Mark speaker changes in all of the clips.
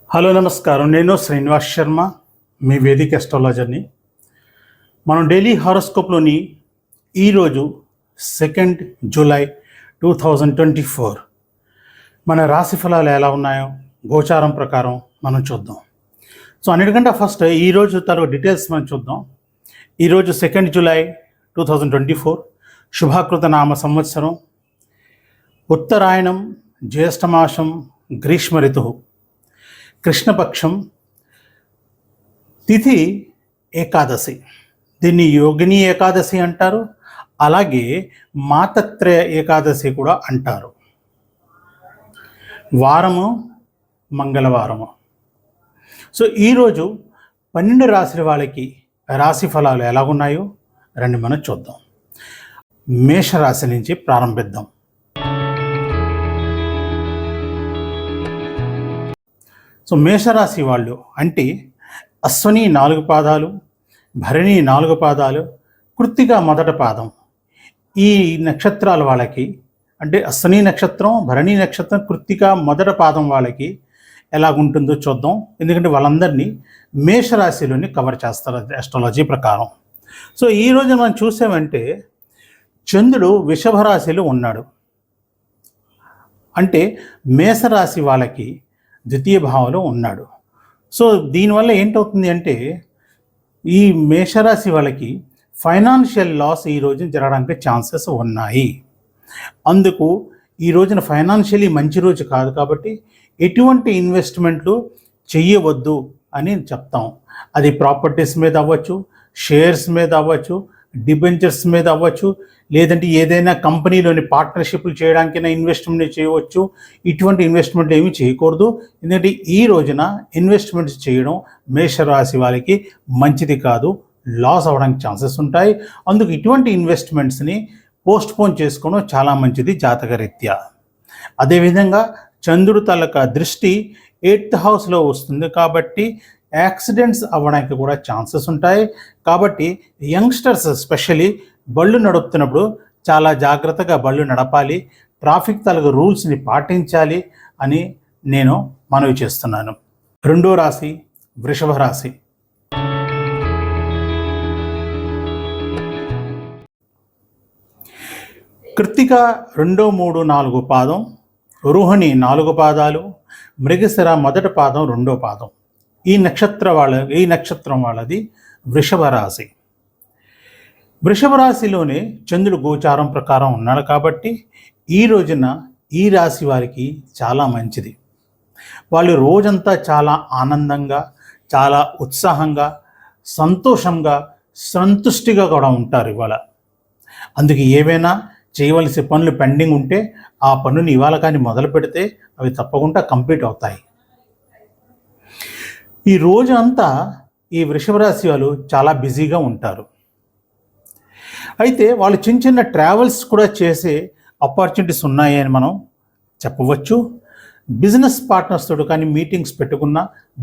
Speaker 1: Hello నమస్కారం. నేను శ్రీనివాస్ శర్మ, మీ వేదిక అస్ట్రాలజర్ని. మనం డైలీ హారోస్కోప్లోని ఈరోజు 2 జూలై 2024 మన రాశి ఫలాలు ఎలా ఉన్నాయో గోచారం ప్రకారం మనం చూద్దాం. సో అన్నిటికంటే ఫస్ట్ ఈరోజు తర్వాత డీటెయిల్స్ మనం చూద్దాం. ఈరోజు 2 జూలై 2024 శుభాకృత నామ సంవత్సరం, ఉత్తరాయణం, జ్యేష్ఠమాసం, గ్రీష్మ ఋతువు, కృష్ణపక్షం, తిథి ఏకాదశి. దీన్ని యోగిని ఏకాదశి అంటారు, అలాగే మాతత్రయ ఏకాదశి కూడా అంటారు. వారము మంగళవారము. సో ఈరోజు 12 రాశుల వాళ్ళకి రాశి ఫలాలు ఎలాగున్నాయో రండి మనం చూద్దాం. మేషరాశి నుంచి ప్రారంభిద్దాం. సో మేషరాశి వాళ్ళు అంటే అశ్విని 4 పాదాలు, భరణి 4 పాదాలు, కృత్తిక మొదటి పాదం. ఈ నక్షత్రాల వాళ్ళకి అంటే అశ్విని నక్షత్రం, భరణి నక్షత్రం, కృత్తిక మొదటి పాదం వాళ్ళకి ఎలాగుంటుందో చూద్దాం. ఎందుకంటే వాళ్ళందరినీ మేషరాశిలోని కవర్ చేస్తారు ఆస్ట్రాలజీ ప్రకారం. సో ఈరోజు మనం చూసామంటే చంద్రుడు వృషభ రాశిలో ఉన్నాడు. అంటే మేషరాశి వాళ్ళకి ద్వితీయ భావంలో ఉన్నాడు. సో దీనివల్ల ఏంటవుతుంది అంటే ఈ మేషరాశి వాళ్ళకి ఫైనాన్షియల్ లాస్ ఈ రోజున జరగడానికి ఛాన్సెస్ ఉన్నాయి. అందుకు ఈ రోజున ఫైనాన్షియలీ మంచి రోజు కాదు కాబట్టి ఎటువంటి ఇన్వెస్ట్మెంట్లు చెయ్యవద్దు అని చెప్తాం. అది ప్రాపర్టీస్ మీద అవ్వచ్చు, షేర్స్ మీద అవ్వచ్చు, డిబెంచర్స్ మీద అవ్వచ్చు, లేదంటే ఏదైనా కంపెనీలోని పార్ట్నర్షిప్లు చేయడానికైనా ఇన్వెస్ట్మెంట్ చేయవచ్చు. ఇటువంటి ఇన్వెస్ట్మెంట్ ఏమీ చేయకూడదు. ఎందుకంటే ఈ రోజున ఇన్వెస్ట్మెంట్స్ చేయడం మేషరాశి వాళ్ళకి మంచిది కాదు, లాస్ అవ్వడానికి ఛాన్సెస్ ఉంటాయి. అందుకు ఇటువంటి ఇన్వెస్ట్మెంట్స్ని పోస్ట్పోన్ చేసుకోవడం చాలా మంచిది జాతకరీత్యా. అదేవిధంగా చంద్రుడు తాలూకా దృష్టి 8th హౌస్లో వస్తుంది కాబట్టి యాక్సిడెంట్స్ అవ్వడానికి కూడా ఛాన్సెస్ ఉంటాయి. కాబట్టి యంగ్స్టర్స్ ఎస్పెషలీ బళ్ళు నడుపుతున్నప్పుడు చాలా జాగ్రత్తగా బళ్ళు నడపాలి, ట్రాఫిక్ తాలూకు రూల్స్ని పాటించాలి అని నేను మనవి చేస్తున్నాను. 2వ రాశి వృషభ రాశి. కృత్తిక 2, 3, 4 పాదం, రోహిణి 4 పాదాలు, మృగశిర మొదటి పాదం 2వ పాదం. ఈ నక్షత్రం వాళ్ళది వృషభ రాశి. వృషభ రాశిలోనే చంద్రుడు గోచారం ప్రకారం ఉన్నాడు కాబట్టి ఈ రోజున ఈ రాశి వారికి చాలా మంచిది. వాళ్ళు రోజంతా చాలా ఆనందంగా, చాలా ఉత్సాహంగా, సంతోషంగా, సంతుష్టిగా కూడా ఉంటారు ఇవాళ. అందుకే ఏవైనా చేయవలసిన పనులు పెండింగ్ ఉంటే ఆ పనులు ఇవాళ కానీ మొదలు పెడితే అవి తప్పకుండా కంప్లీట్ అవుతాయి. ఈ రోజు అంతా ఈ వృషభ రాశి వాళ్ళు చాలా బిజీగా ఉంటారు. అయితే వాళ్ళు చిన్న చిన్న ట్రావెల్స్ కూడా చేసే ఆపర్చునిటీస్ ఉన్నాయి అని మనం చెప్పవచ్చు. బిజినెస్ పార్ట్నర్స్ తోటి కానీ మీటింగ్స్ పెట్టుకున్న,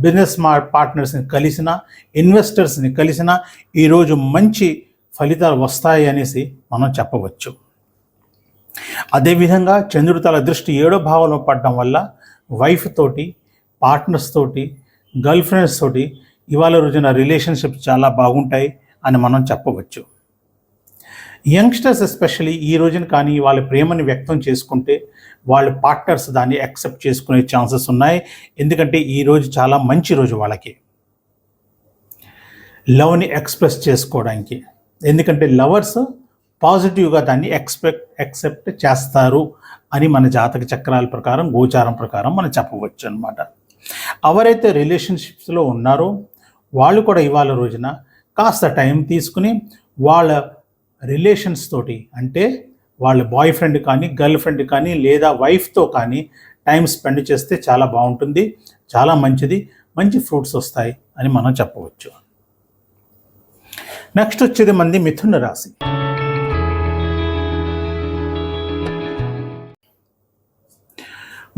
Speaker 1: బిజినెస్ పార్ట్నర్స్ని కలిసిన, ఇన్వెస్టర్స్ని కలిసిన ఈరోజు మంచి ఫలితాలు వస్తాయి అనేసి మనం చెప్పవచ్చు. అదేవిధంగా చంద్రుడి తల దృష్టి 7వ భావంలో పడడం వల్ల వైఫ్ తోటి, పార్ట్నర్స్ తోటి, గర్ల్ ఫ్రెండ్స్ తోటి ఇవాళ రోజున రిలేషన్షిప్స్ చాలా బాగుంటాయి అని మనం చెప్పవచ్చు. యంగ్స్టర్స్ ఎస్పెషలీ ఈ రోజున కానీ వాళ్ళ ప్రేమని వ్యక్తం చేసుకుంటే వాళ్ళ పార్ట్నర్స్ దాన్ని యాక్సెప్ట్ చేసుకునే ఛాన్సెస్ ఉన్నాయి. ఎందుకంటే ఈ రోజు చాలా మంచి రోజు వాళ్ళకి లవ్ని ఎక్స్ప్రెస్ చేసుకోవడానికి. ఎందుకంటే లవర్స్ పాజిటివ్గా దాన్ని యాక్సెప్ట్ చేస్తారు అని మన జాతక చక్రాల ప్రకారం, గోచారం ప్రకారం మనం చెప్పవచ్చు అనమాట. ఎవరైతే రిలేషన్షిప్స్లో ఉన్నారో వాళ్ళు కూడా ఇవాళ రోజున కాస్త టైం తీసుకుని వాళ్ళ రిలేషన్స్ తోటి, అంటే వాళ్ళ బాయ్ ఫ్రెండ్ కానీ, గర్ల్ ఫ్రెండ్ కానీ, లేదా వైఫ్తో కానీ టైం స్పెండ్ చేస్తే చాలా బాగుంటుంది, చాలా మంచిది, మంచి ఫ్రూట్స్ వస్తాయి అని మనం చెప్పవచ్చు. నెక్స్ట్ వచ్చేది మంది మిథున రాశి.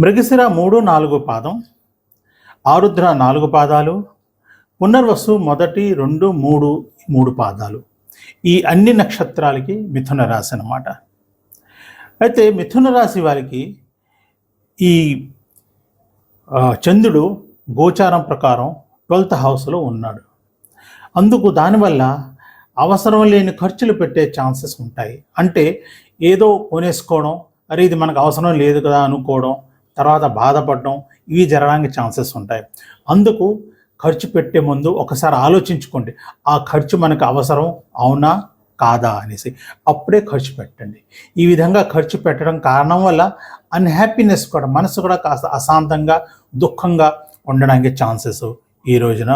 Speaker 1: మృగశిర 3, 4 పాదం, ఆరుద్ర 4 పాదాలు, పునర్వసు 1, 2, 3 పాదాలు. ఈ అన్ని నక్షత్రాలకి మిథున రాశి అన్నమాట. అయితే మిథున రాశి వారికి ఈ చంద్రుడు గోచారం ప్రకారం 12th హౌస్లో ఉన్నాడు. అందుకు దానివల్ల అవసరం లేని ఖర్చులు పెట్టే ఛాన్సెస్ ఉంటాయి. అంటే ఏదో కొనేసుకోవడం, అరే ఇది మనకు అవసరం లేదు కదా అనుకోవడం, తర్వాత బాధపడడం, ఇవి జరగడానికి ఛాన్సెస్ ఉంటాయి. అందుకు ఖర్చు పెట్టే ముందు ఒకసారి ఆలోచించుకోండి, ఆ ఖర్చు మనకు అవసరం అవునా కాదా అనేసి, అప్పుడే ఖర్చు పెట్టండి. ఈ విధంగా ఖర్చు పెట్టడం కారణం వల్ల అన్హ్యాపీనెస్ కూడా, మనసు కూడా కాస్త అశాంతంగా దుఃఖంగా ఉండడానికి ఛాన్సెస్ ఈ రోజున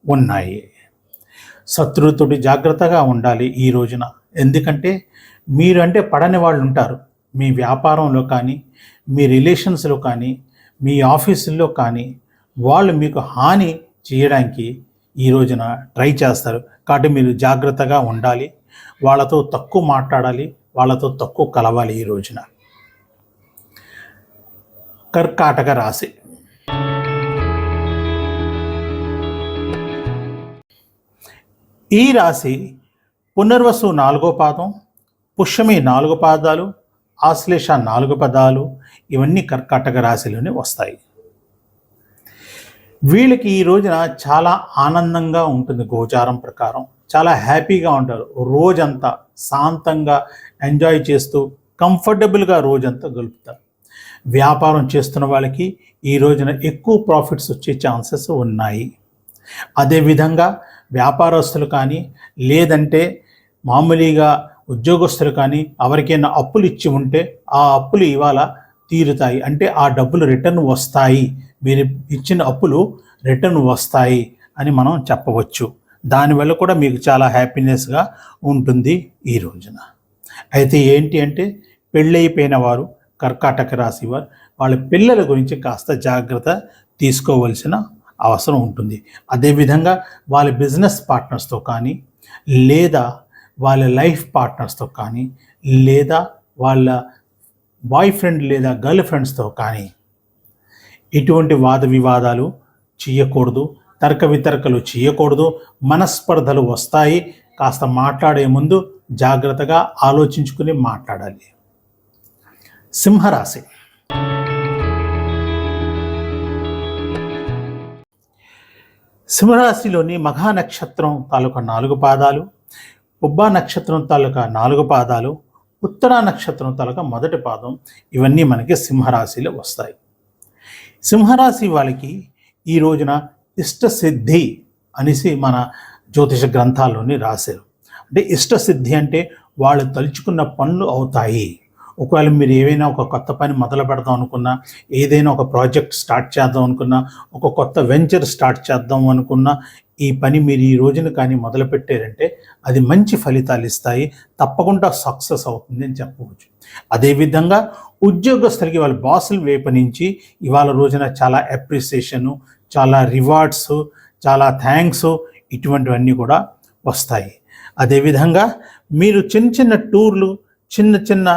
Speaker 1: ఉన్నాయి. శత్రువుతోటి జాగ్రత్తగా ఉండాలి ఈ రోజున. ఎందుకంటే మీరు అంటే పడని వాళ్ళు ఉంటారు. మీ వ్యాపారంలో కానీ, మీ రిలేషన్స్లో కానీ, మీ ఆఫీసుల్లో కానీ వాళ్ళు మీకు హాని చేయడానికి ఈ రోజున ట్రై చేస్తారు. కాబట్టి మీరు జాగ్రత్తగా ఉండాలి, వాళ్ళతో తక్కువ మాట్లాడాలి, వాళ్ళతో తక్కువ కలవాలి ఈ రోజున. కర్కాటక రాశి. ఈ రాశి పునర్వసు 4వ పాదం, పుష్యమి 4 పాదాలు, ఆశ్లేష 4 పదాలు, ఇవన్నీ కర్కాటక రాశిలోనే వస్తాయి. వీళ్ళకి ఈ రోజున చాలా ఆనందంగా ఉంటుంది. గోచారం ప్రకారం చాలా హ్యాపీగా ఉంటారు. రోజంతా శాంతంగా ఎంజాయ్ చేస్తూ కంఫర్టబుల్గా రోజంతా గడుపుతారు. వ్యాపారం చేస్తున్న వాళ్ళకి ఈ రోజున ఎక్కువ ప్రాఫిట్స్ వచ్చే ఛాన్సెస్ ఉన్నాయి. అదేవిధంగా వ్యాపారస్తులు కానీ, లేదంటే మామూలుగా ఉద్యోగస్తులు కానీ ఎవరికైనా అప్పులు ఇచ్చి ఉంటే ఆ అప్పులు ఇవాళ తీరుతాయి. అంటే ఆ డబ్బులు రిటర్న్ వస్తాయి, మీరు ఇచ్చిన అప్పులు రిటర్న్ వస్తాయి అని మనం చెప్పవచ్చు. దానివల్ల కూడా మీకు చాలా హ్యాపీనెస్గా ఉంటుంది ఈ రోజున. అయితే ఏంటి అంటే పెళ్ళైపోయిన వారు, కర్కాటక రాశి వారు, వాళ్ళ పిల్లల గురించి కాస్త జాగ్రత్త తీసుకోవలసిన అవసరం ఉంటుంది. అదేవిధంగా వాళ్ళ బిజినెస్ పార్ట్నర్స్తో కానీ, లేదా వాళ్ళ లైఫ్ పార్ట్నర్స్తో కానీ, లేదా వాళ్ళ బాయ్ ఫ్రెండ్ లేదా గర్ల్ ఫ్రెండ్స్తో కానీ ఇటువంటి వాద వివాదాలు చేయకూడదు, తర్క వితర్కలు చేయకూడదు. మనస్పర్ధలు వస్తాయి. కాస్త మాట్లాడే ముందు జాగ్రత్తగా ఆలోచించుకుని మాట్లాడాలి. సింహరాశి. సింహరాశిలోని మఘా నక్షత్రం తాలూకా 4 పాదాలు, పుబ్బా నక్షత్రం తాలూకా 4 పాదాలు, ఉత్తరా నక్షత్రం తాలూకా 1 పాదం, ఇవన్నీ మనకి సింహరాశిలో వస్తాయి. సింహరాశి వాళ్ళకి ఈ రోజున ఇష్టసిద్ధి అనేసి మన జ్యోతిష గ్రంథాల్లోని రాశారు. అంటే ఇష్టసిద్ధి అంటే వాళ్ళు తలుచుకున్న పనులు అవుతాయి. ఒకవేళ మీరు ఏవైనా ఒక కొత్త పని మొదలు పెడదాం అనుకున్నా, ఏదైనా ఒక ప్రాజెక్ట్ స్టార్ట్ చేద్దాం అనుకున్నా, ఒక కొత్త వెంచర్ స్టార్ట్ చేద్దాం అనుకున్నా, ఈ పని మీరు ఈ రోజున కానీ మొదలు పెట్టారంటే అది మంచి ఫలితాలు ఇస్తాయి, తప్పకుండా సక్సెస్ అవుతుంది అని చెప్పవచ్చు. అదేవిధంగా ఉద్యోగస్తులకి వాళ్ళ బాసుల వైపు నుంచి ఇవాళ రోజున చాలా అప్రిసియేషను, చాలా రివార్డ్స్, చాలా థ్యాంక్స్, ఇటువంటివన్నీ కూడా వస్తాయి. అదేవిధంగా మీరు చిన్న చిన్న టూర్లు, చిన్న చిన్న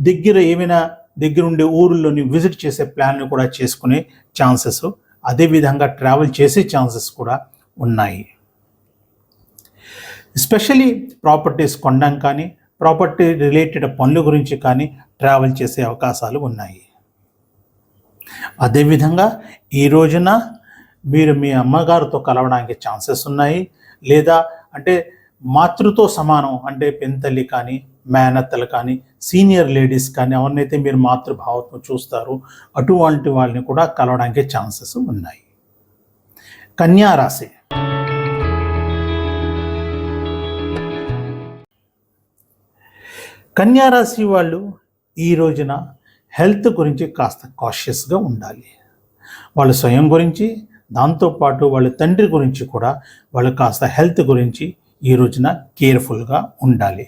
Speaker 1: దగ్గర ఉండే ఊళ్ళోని విజిట్ చేసే ప్లాన్లు కూడా చేసుకునే ఛాన్సెస్, అదేవిధంగా ట్రావెల్ చేసే ఛాన్సెస్ కూడా ఉన్నాయి. ఎస్పెషలీ ప్రాపర్టీస్ కొనడం కానీ, ప్రాపర్టీ రిలేటెడ్ పనుల గురించి కానీ ట్రావెల్ చేసే అవకాశాలు ఉన్నాయి. అదేవిధంగా ఈ రోజున మీరు మీ అమ్మగారితో కలవడానికి ఛాన్సెస్ ఉన్నాయి. లేదా అంటే మాతృతో సమానం, అంటే పెంతల్లి కానీ, మేనత్తలు కానీ, సీనియర్ లేడీస్ కానీ, ఎవరినైతే మీరు మాతృభావంతో చూస్తారో అటువంటి వాళ్ళని కూడా కలవడానికి ఛాన్సెస్ ఉన్నాయి. కన్యా రాశి. కన్యా రాశి వాళ్ళు ఈ రోజున హెల్త్ గురించి కాస్త కాషియస్గా ఉండాలి. వాళ్ళ స్వయం గురించి, దాంతోపాటు వాళ్ళ తండ్రి గురించి కూడా వాళ్ళు కాస్త హెల్త్ గురించి ఈ రోజున కేర్ఫుల్గా ఉండాలి.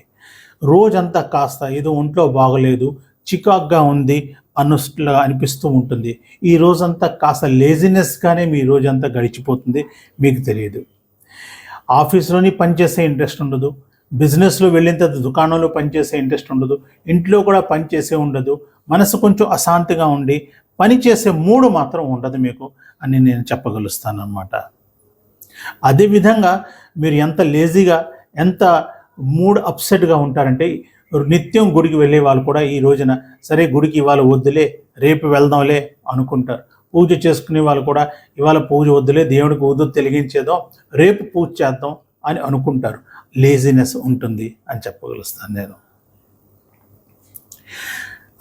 Speaker 1: రోజంతా కాస్త ఏదో ఒంట్లో బాగలేదు, చికాక్గా ఉంది అన్నట్లుగా అనిపిస్తూ ఉంటుంది. ఈ రోజంతా కాస్త లేజినెస్గానే మీ రోజంతా గడిచిపోతుంది, మీకు తెలియదు. ఆఫీస్లోని పనిచేసే ఇంట్రెస్ట్ ఉండదు, బిజినెస్లో వెళ్ళిన తర్వాత దుకాణంలో పనిచేసే ఇంట్రెస్ట్ ఉండదు, ఇంట్లో కూడా పనిచేసే ఉండదు, మనసు కొంచెం అశాంతిగా ఉండి పని చేసే మూడు మాత్రం ఉండదు మీకు అని నేను చెప్పగలుస్తాను అన్నమాట. అదేవిధంగా మీరు ఎంత లేజీగా, ఎంత మూడ్ అప్సెట్గా ఉంటారంటే, నిత్యం గుడికి వెళ్ళే వాళ్ళు కూడా ఈ రోజున సరే గుడికి ఇవాళ వద్దులే రేపు వెళ్దాంలే అనుకుంటారు. పూజ చేసుకునే వాళ్ళు కూడా ఇవాళ పూజ వద్దులే, దేవుడికి ఊదు తెలిగించేదో, రేపు పూజ చేద్దాం అని అనుకుంటారు. లేజినెస్ ఉంటుంది అని చెప్పగలుస్తాను నేను.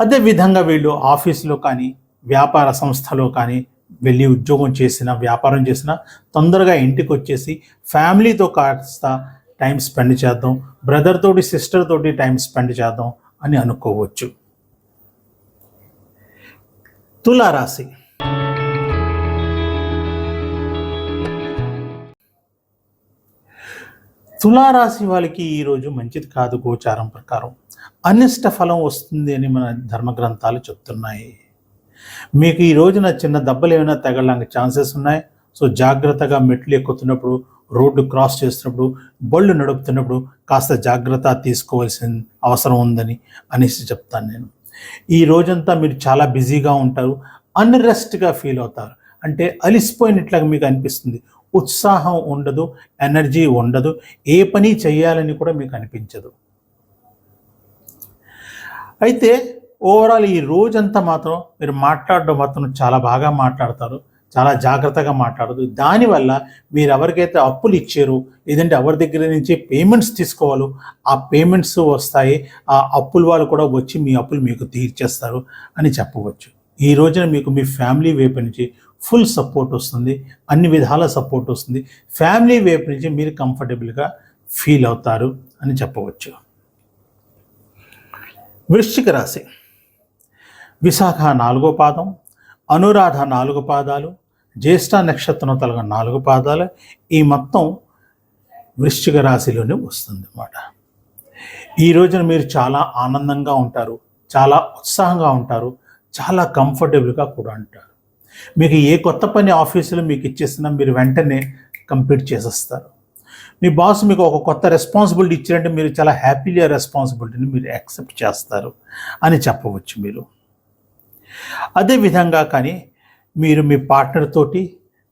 Speaker 1: అదేవిధంగా వీళ్ళు ఆఫీసులో కానీ వ్యాపార సంస్థలో కానీ వెళ్ళి ఉద్యోగం చేసినా వ్యాపారం చేసినా తొందరగా ఇంటికి వచ్చేసి ఫ్యామిలీతో కాస్త టైం స్పెండ్ చేద్దాం, బ్రదర్ తోటి సిస్టర్ తోటి టైం స్పెండ్ చేద్దాం అని అనుకోవచ్చు. తులారాశి. తులారాశి వాళ్ళకి ఈరోజు మంచిది కాదు. గోచారం ప్రకారం అనిష్ట ఫలం వస్తుంది అని మన ధర్మగ్రంథాలు చెప్తున్నాయి. మీకు ఈ రోజున చిన్న దెబ్బలు ఏమైనా తగలడానికి ఛాన్సెస్ ఉన్నాయి. సో జాగ్రత్తగా మెట్లు ఎక్కుతున్నప్పుడు, రోడ్డు క్రాస్ చేస్తున్నప్పుడు, బళ్ళు నడుపుతున్నప్పుడు కాస్త జాగ్రత్త తీసుకోవాల్సిన అవసరం ఉందని అనేసి చెప్తాను నేను. ఈ రోజంతా మీరు చాలా బిజీగా ఉంటారు, అన్రెస్ట్గా ఫీల్ అవుతారు. అంటే అలిసిపోయినట్లుగా మీకు అనిపిస్తుంది. ఉత్సాహం ఉండదు, ఎనర్జీ ఉండదు, ఏ పని చేయాలని కూడా మీకు అనిపించదు. అయితే ఓవరాల్ ఈ రోజంతా మాత్రం మీరు మాట్లాడడం మాత్రం చాలా బాగా మాట్లాడతారు, చాలా జాగ్రత్తగా మాట్లాడదు. దానివల్ల మీరు ఎవరికైతే అప్పులు ఇచ్చారో, లేదంటే ఎవరి దగ్గర నుంచి పేమెంట్స్ తీసుకోవాలో ఆ పేమెంట్స్ వస్తాయి. ఆ అప్పుల వాళ్ళు కూడా వచ్చి మీ అప్పులు మీకు తీర్చేస్తారు అని చెప్పవచ్చు. ఈ రోజున మీకు మీ ఫ్యామిలీ వైపు నుంచి ఫుల్ సపోర్ట్ వస్తుంది, అన్ని విధాల సపోర్ట్ వస్తుంది. ఫ్యామిలీ వైపు నుంచి మీరు కంఫర్టబుల్గా ఫీల్ అవుతారు అని చెప్పవచ్చు. వృశ్చిక రాశి. విశాఖ 4వ పాదం, అనురాధ 4 పాదాలు, జ్యేష్ఠ నక్షత్రం తలగ 4 పాదాలు, ఈ మొత్తం వృశ్చిక రాశిలోనే వస్తుంది అన్నమాట. ఈ రోజున మీరు చాలా ఆనందంగా ఉంటారు, చాలా ఉత్సాహంగా ఉంటారు, చాలా కంఫర్టబుల్గా కూడా ఉంటారు. మీకు ఏ కొత్త పని ఆఫీసులో మీకు ఇచ్చేసినా మీరు వెంటనే కంప్లీట్ చేసేస్తారు. మీ బాస్ మీకు ఒక కొత్త రెస్పాన్సిబిలిటీ ఇచ్చారంటే మీరు చాలా హ్యాపీగా రెస్పాన్సిబిలిటీని మీరు యాక్సెప్ట్ చేస్తారు అని చెప్పవచ్చు మీరు. అదేవిధంగా కానీ మీరు మీ పార్ట్నర్ తోటి,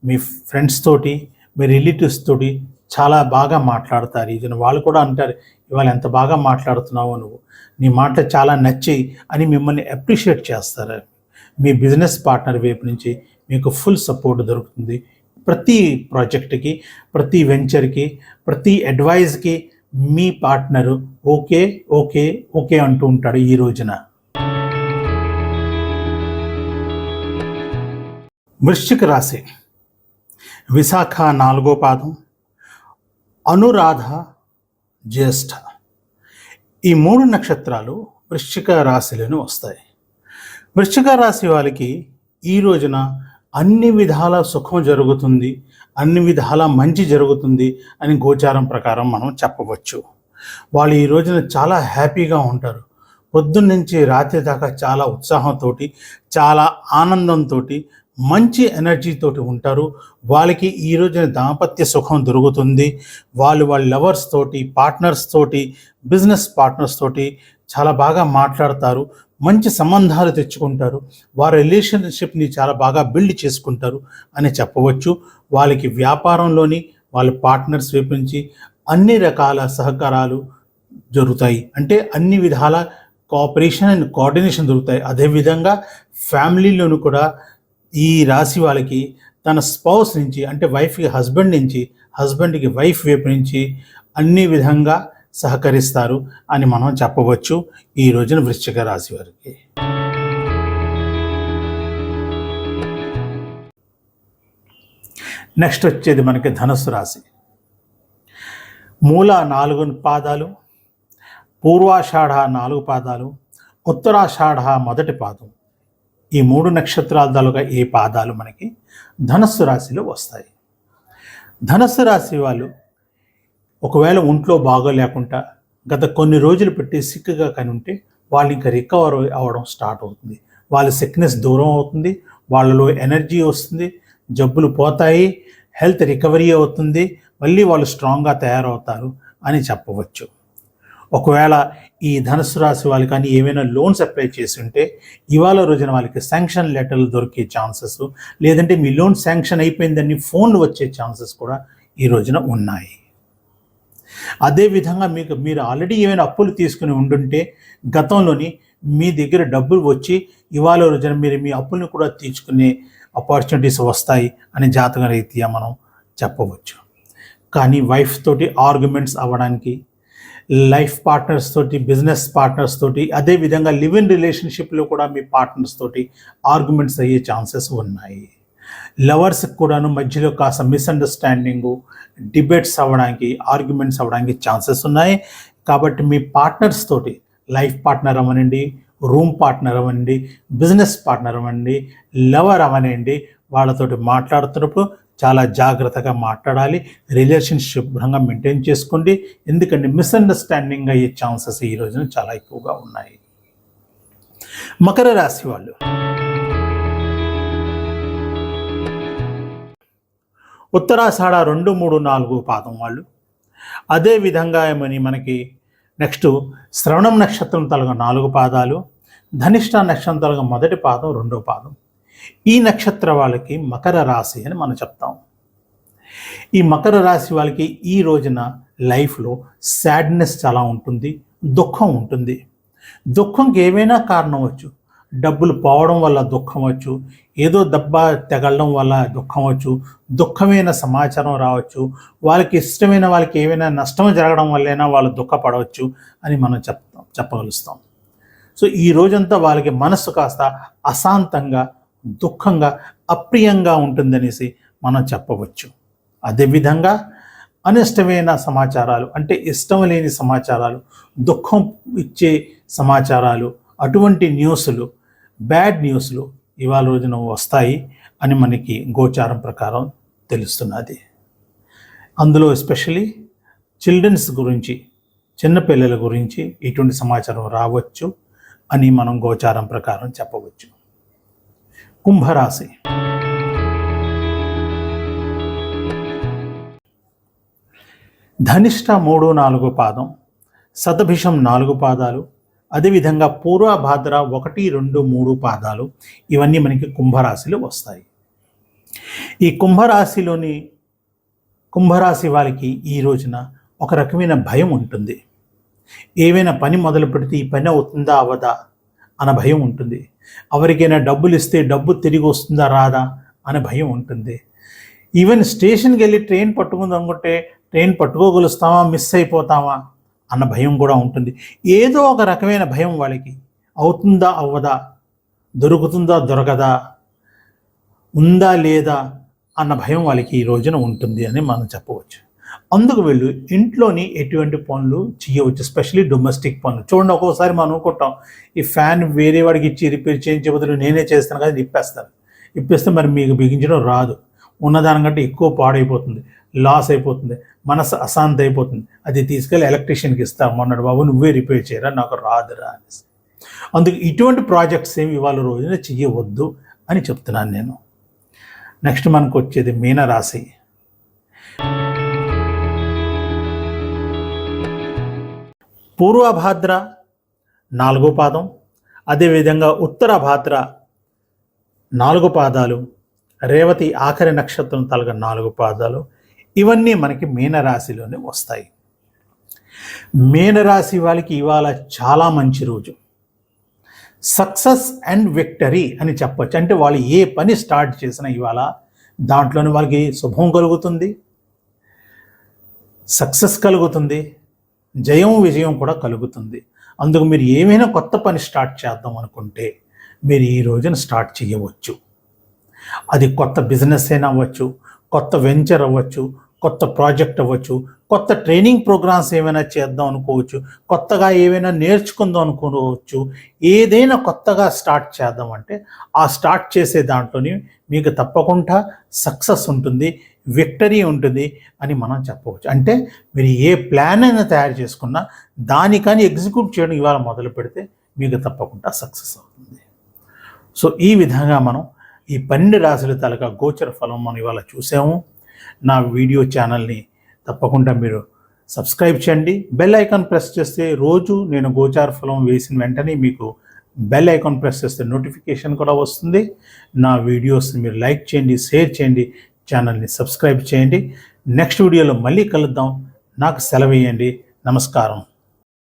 Speaker 1: మీ ఫ్రెండ్స్ తోటి, మీ రిలేటివ్స్ తోటి చాలా బాగా మాట్లాడతారు. ఇది వాళ్ళు కూడా అంటారు, ఇవాళ ఎంత బాగా మాట్లాడుతున్నావో నువ్వు, నీ మాటలు చాలా నచ్చాయి అని మిమ్మల్ని అప్రిషియేట్ చేస్తారు. మీ బిజినెస్ పార్ట్నర్ వైపు నుంచి మీకు ఫుల్ సపోర్ట్ దొరుకుతుంది. ప్రతి ప్రాజెక్ట్కి, ప్రతి వెంచర్కి, ప్రతి అడ్వైజ్కి మీ పార్ట్నరు ఓకే ఓకే ఓకే అంటూ ఉంటాడు ఈ రోజున. వృశ్చిక రాశి. విశాఖ 4వ పాదం, అనురాధ, జ్యేష్ఠ, ఈ 3 నక్షత్రాలు వృశ్చిక రాశిలోనే వస్తాయి. వృశ్చిక రాశి వాళ్ళకి ఈ రోజున అన్ని విధాల సుఖం జరుగుతుంది, అన్ని విధాల మంచి జరుగుతుంది అని గోచారం ప్రకారం మనం చెప్పవచ్చు. వాళ్ళు ఈ రోజున చాలా హ్యాపీగా ఉంటారు. పొద్దున్నుంచి రాత్రి దాకా చాలా ఉత్సాహంతో, చాలా ఆనందంతో, మంచి ఎనర్జీతోటి ఉంటారు. వాళ్ళకి ఈ రోజున దాంపత్య సుఖం దొరుకుతుంది. వాళ్ళ లవర్స్ తోటి, పార్ట్నర్స్ తోటి, బిజినెస్ పార్ట్నర్స్ తోటి చాలా బాగా మాట్లాడతారు, మంచి సంబంధాలు తెచ్చుకుంటారు, వారి రిలేషన్షిప్ని చాలా బాగా బిల్డ్ చేసుకుంటారు అని చెప్పవచ్చు. వాళ్ళకి వ్యాపారంలోని వాళ్ళ పార్ట్నర్స్ వైపు నుంచి అన్ని రకాల సహకారాలు జరుగుతాయి. అంటే అన్ని విధాల కోఆపరేషన్ అండ్ కోఆర్డినేషన్ దొరుకుతాయి. అదేవిధంగా ఫ్యామిలీలోనూ కూడా ఈ రాశి వాళ్ళకి తన స్పౌస్ నుంచి, అంటే వైఫ్కి హస్బెండ్ నుంచి, హస్బెండ్కి వైఫ్ వైపు నుంచి అన్ని విధంగా సహకరిస్తారు అని మనం చెప్పవచ్చు ఈ రోజున వృశ్చిక రాశి వారికి. నెక్స్ట్ వచ్చేది మనకి ధనుస్సు రాశి. మూల 4 పాదాలు, పూర్వాషాఢ 4 పాదాలు, ఉత్తరాషాఢ 1 పాదం, ఈ 3 నక్షత్రాలుగా ఏ పాదాలు మనకి ధనుస్సు రాశిలో వస్తాయి. ధనుస్సు రాశి వాళ్ళు ఒకవేళ ఒంట్లో బాగోలేకుండా గత కొన్ని రోజులు పెట్టి సిక్గా కానీ ఉంటే వాళ్ళు ఇంకా రికవర్ అవ్వడం స్టార్ట్ అవుతుంది. వాళ్ళ సిక్నెస్ దూరం అవుతుంది, వాళ్ళలో ఎనర్జీ వస్తుంది, జబ్బులు పోతాయి, హెల్త్ రికవరీ అవుతుంది, మళ్ళీ వాళ్ళు స్ట్రాంగ్గా తయారవుతారు అని చెప్పవచ్చు. ఒకవేళ ఈ ధనుసు రాశి వాళ్ళు కానీ ఏమైనా లోన్స్ అప్లై చేసి ఉంటే ఇవాళ రోజున వాళ్ళకి శాంక్షన్ లెటర్లు దొరికే ఛాన్సెస్, లేదంటే మీ లోన్ శాంక్షన్ అయిపోయిందని ఫోన్లు వచ్చే ఛాన్సెస్ కూడా ఈ రోజున ఉన్నాయి. అదేవిధంగా మీరు ఆల్రెడీ ఏమైనా అప్పులు తీసుకుని ఉండుంటే గతంలోని మీ దగ్గర డబ్బులు వచ్చి ఇవాళ రోజున మీరు మీ అప్పులను కూడా తీర్చుకునే ఆపర్చునిటీస్ వస్తాయి అని జాతక రీత్యా మనం చెప్పవచ్చు. కానీ వైఫ్ తోటి ఆర్గ్యుమెంట్స్ అవ్వడానికి, లైఫ్ పార్ట్నర్స్ తోటి, బిజినెస్ పార్ట్నర్స్ తోటి, అదేవిధంగా లివ్ ఇన్ రిలేషన్షిప్లో కూడా మీ పార్ట్నర్స్ తోటి ఆర్గ్యుమెంట్స్ అయ్యే ఛాన్సెస్ ఉన్నాయి. లవర్స్కి కూడాను మధ్యలో కాస్త మిస్అండర్స్టాండింగు, డిబేట్స్ అవ్వడానికి, ఆర్గ్యుమెంట్స్ అవ్వడానికి ఛాన్సెస్ ఉన్నాయి. కాబట్టి మీ పార్ట్నర్స్ తోటి, లైఫ్ పార్ట్నర్ అవ్వనండి, రూమ్ పార్ట్నర్ అవ్వండి, బిజినెస్ పార్ట్నర్ అవ్వండి, లవర్ అవ్వనండి, వాళ్ళతోటి మాట్లాడుతున్నప్పుడు చాలా జాగ్రత్తగా మాట్లాడాలి. రిలేషన్షిప్ శుభ్రంగా మెయింటైన్ చేసుకోండి. ఎందుకంటే మిస్అండర్స్టాండింగ్ అయ్యే ఛాన్సెస్ ఈ రోజున చాలా ఎక్కువగా ఉన్నాయి. మకర రాశి వాళ్ళు ఉత్తరాషాఢ 2, 3, 4 పాదం వాళ్ళు, అదేవిధంగా మనకి నెక్స్ట్ శ్రవణం నక్షత్రం తలగా 4 పాదాలు, ధనిష్ట నక్షత్రం తలగా 1వ పాదం, 2వ పాదం. ఈ నక్షత్ర వాళ్ళకి మకర రాశి అని మనం చెప్తాం. ఈ మకర రాశి వాళ్ళకి ఈ రోజున లైఫ్లో సాడ్నెస్ చాలా ఉంటుంది, దుఃఖం ఉంటుంది. దుఃఖంకి ఏమైనా కారణం వచ్చు. డబ్బులు పోవడం వల్ల దుఃఖం వచ్చు, ఏదో దెబ్బ తెగలడం వల్ల దుఃఖం వచ్చు, దుఃఖమైన సమాచారం రావచ్చు, వాళ్ళకి ఇష్టమైన వాళ్ళకి ఏమైనా నష్టం జరగడం వల్లైనా వాళ్ళు దుఃఖపడవచ్చు అని మనం చెప్పగలుస్తాం. సో ఈ రోజంతా వాళ్ళకి మనస్సు కాస్త అశాంతంగా, దుఃఖంగా, అప్రియంగా ఉంటుందనేసి మనం చెప్పవచ్చు. అదేవిధంగా అనిష్టమైన సమాచారాలు, అంటే ఇష్టం లేని సమాచారాలు, దుఃఖం ఇచ్చే సమాచారాలు, అటువంటి న్యూస్లు, బ్యాడ్ న్యూస్లు ఇవాళ రోజున వస్తాయి అని మనకి గోచారం ప్రకారం తెలుస్తున్నది. అందులో ఎస్పెషలీ చిల్డ్రన్స్ గురించి, చిన్నపిల్లల గురించి ఇటువంటి సమాచారం రావచ్చు అని మనం గోచారం ప్రకారం చెప్పవచ్చు. కుంభరాశి ధనిష్ట 3, 4 పాదం, శతభిషం 4 పాదాలు, అదేవిధంగా పూర్వభాద్ర 1, 2, 3 పాదాలు, ఇవన్నీ మనకి కుంభరాశిలో వస్తాయి. ఈ కుంభరాశి వాళ్ళకి ఈ రోజున ఒక రకమైన భయం ఉంటుంది. ఏవైనా పని మొదలు పెడితే ఈ పని అవుతుందా అవదా అన్న భయం ఉంటుంది. ఎవరికైనా డబ్బులు ఇస్తే డబ్బు తిరిగి వస్తుందా రాదా అనే భయం ఉంటుంది. ఈవెన్ స్టేషన్కి వెళ్ళి ట్రైన్ పట్టుకుందాం అనుకుంటే ట్రైన్ పట్టుకోగలుస్తామా, మిస్ అయిపోతామా అన్న భయం కూడా ఉంటుంది. ఏదో ఒక రకమైన భయం వాళ్ళకి, అవుతుందా అవ్వదా, దొరుకుతుందా దొరకదా, ఉందా లేదా అన్న భయం వాళ్ళకి ఈ రోజున ఉంటుంది అని మనం చెప్పవచ్చు. అందుకు వీళ్ళు ఇంట్లోని ఎటువంటి పనులు చేయవచ్చు, ఎస్పెషలీ డొమెస్టిక్ పనులు. చూడండి, ఒక్కోసారి మనం అనుకుంటాం ఈ ఫ్యాన్ వేరే వాడికి ఇచ్చి రిపేర్ చేయించే బదులు నేనే చేస్తాను కదా, ఇప్పేస్తే మరి మీకు బిగించడం రాదు, ఉన్నదానికంటే ఎక్కువ పాడైపోతుంది, లాస్ అయిపోతుంది, మనసు అశాంతి అయిపోతుంది. అది తీసుకెళ్ళి ఎలక్ట్రీషియన్కి ఇస్తాం, మొన్నటి బాబు నువ్వే రిపేర్ చేయరా, నాకు రాదురా అనేసి. అందుకు ఇటువంటి ప్రాజెక్ట్స్ ఏమి ఇవాళ రోజున చెయ్యవద్దు అని చెప్తున్నాను నేను. నెక్స్ట్ మనకు వచ్చేది మీనరాశి. పూర్వభాద్ర 4 పాదం, అదేవిధంగా ఉత్తరభాద్ర 4 పాదాలు, రేవతి ఆఖరి నక్షత్రం తలగా 4 పాదాలు, ఇవన్నీ మనకి మీనరాశిలోనే వస్తాయి. మీనరాశి వాళ్ళకి ఇవాళ చాలా మంచి రోజు. సక్సెస్ అండ్ విక్టరీ అని చెప్పచ్చు. అంటే వాళ్ళు ఏ పని స్టార్ట్ చేసినా ఇవాళ దాంట్లోనే వాళ్ళకి శుభం కలుగుతుంది, సక్సెస్ కలుగుతుంది, జయం విజయం కూడా కలుగుతుంది. అందుకు మీరు ఏమైనా కొత్త పని స్టార్ట్ చేద్దాం అనుకుంటే మీరు ఈ రోజున స్టార్ట్ చేయవచ్చు. అది కొత్త బిజినెస్ అయినా అవ్వచ్చు, కొత్త వెంచర్ అవ్వచ్చు, కొత్త ప్రాజెక్ట్ అవ్వచ్చు, కొత్త ట్రైనింగ్ ప్రోగ్రామ్స్ ఏమైనా చేద్దాం అనుకోవచ్చు, కొత్తగా ఏమైనా నేర్చుకుందాం అనుకోవచ్చు. ఏదైనా కొత్తగా స్టార్ట్ చేద్దామంటే ఆ స్టార్ట్ చేసే దాంట్లోని మీకు తప్పకుండా సక్సెస్ ఉంటుంది, విక్టరీ ఉంటుంది అని మనం చెప్పవచ్చు. అంటే మీరు ఏ ప్లాన్ అయినా తయారు చేసుకున్నా దానికని ఎగ్జిక్యూట్ చేయడం ఇవాళ మొదలు పెడితే మీకు తప్పకుండా సక్సెస్ అవుతుంది. సో ఈ విధంగా మనం ఈ 12 రాశుల తాలూకా గోచర ఫలం మనం ఇవాళ చూసాము. నా వీడియో ఛానల్ని తప్పకుండా మీరు సబ్స్క్రైబ్ చేయండి. బెల్ ఐకాన్ ప్రెస్ చేస్తే రోజు నేను గోచార ఫలం వేసిన వెంటనే మీకు బెల్ ఐకాన్ ప్రెస్ చేస్తే నోటిఫికేషన్ కూడా వస్తుంది. నా వీడియోస్ని మీరు లైక్ చేయండి, షేర్ చేయండి, ఛానల్ని సబ్స్క్రైబ్ చేయండి. నెక్స్ట్ వీడియోలో మళ్ళీ కలుద్దాం. నాకు సెలవు ఇవ్వండి. నమస్కారం.